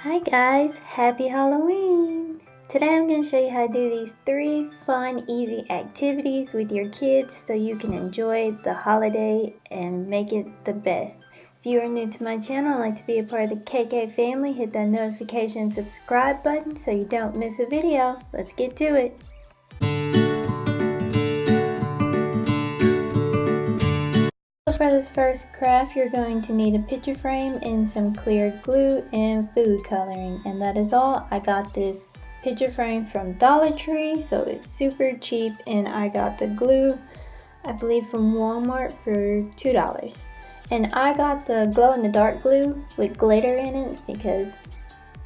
Hi guys, happy Halloween! Today I'm going to show you how to do these 3 fun, easy activities with your kids so you can enjoy the holiday and make it the best. If you are new to my channel and like to be a part of the KK family, hit that notification and subscribe button so you don't miss a video. Let's get to it! For this first craft, you're going to need a picture frame and some clear glue and food coloring, and that is all. I got this picture frame from Dollar Tree, so it's super cheap, and I got the glue, I believe from Walmart for $2. And I got the glow-in-the-dark glue with glitter in it because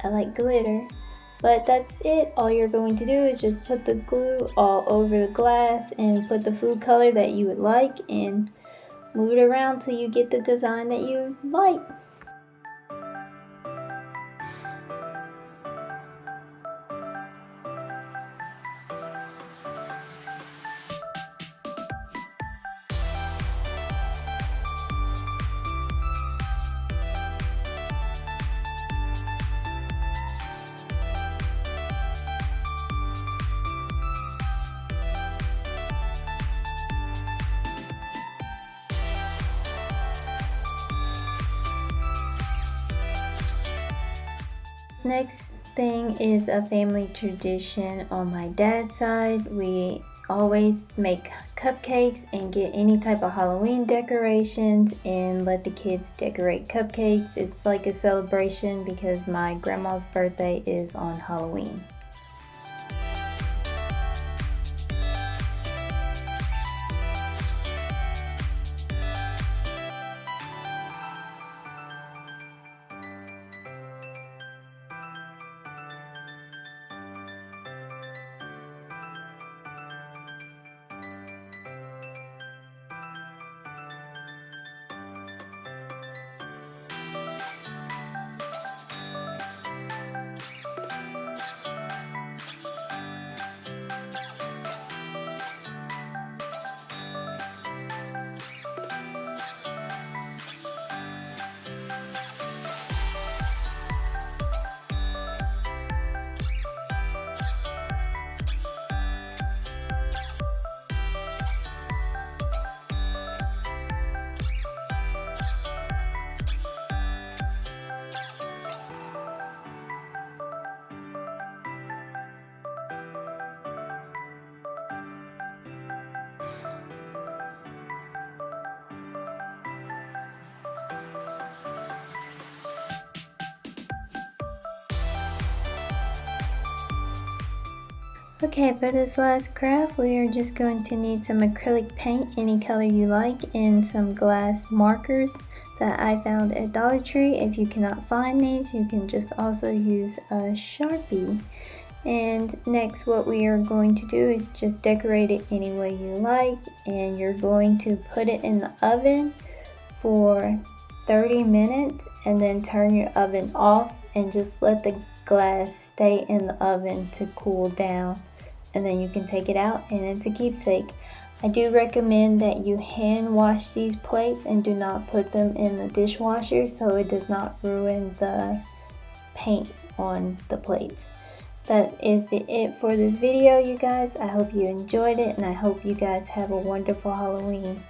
I like glitter. But that's it. All you're going to do is just put the glue all over the glass and put the food color that you would like and move it around till you get the design that you like. Next thing is a family tradition on my dad's side. We always make cupcakes and get any type of Halloween decorations and let the kids decorate cupcakes. It's like a celebration because my grandma's birthday is on Halloween. Okay, for this last craft, we are just going to need some acrylic paint, any color you like, and some glass markers that I found at Dollar Tree. If you cannot find these, you can just also use a Sharpie. And next, what we are going to do is just decorate it any way you like, and you're going to put it in the oven for 30 minutes and then turn your oven off and just let the glass stay in the oven to cool down, and then you can take it out and it's a keepsake. I do recommend that you hand wash these plates and do not put them in the dishwasher so it does not ruin the paint on the plates. That is it for this video, you guys. I hope you enjoyed it and I hope you guys have a wonderful Halloween.